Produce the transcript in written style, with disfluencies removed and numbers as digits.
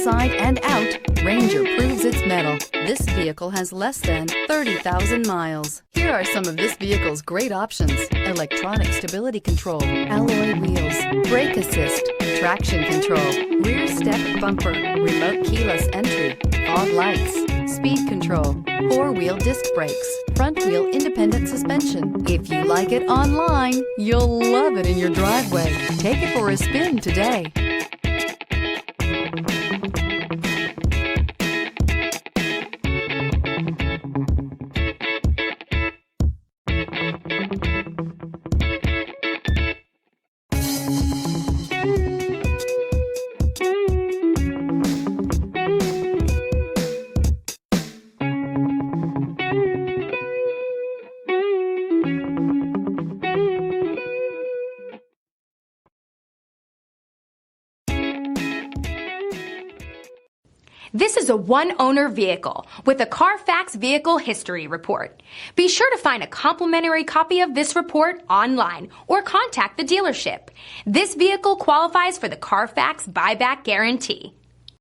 inside and out, Ranger proves its mettle. This vehicle has less than 30,000 miles. Here are some of this vehicle's great options: electronic stability control, alloy wheels, brake assist, traction control, rear step bumper, remote keyless entry, fog lights, speed control, four-wheel disc brakes, front-wheel independent suspension. If you like it online, you'll love it in your driveway. Take it for a spin today. This is a one-owner vehicle with a CARFAX Vehicle History Report. Be sure to find a complimentary copy of this report online or contact the dealership. This vehicle qualifies for the CARFAX Buyback Guarantee.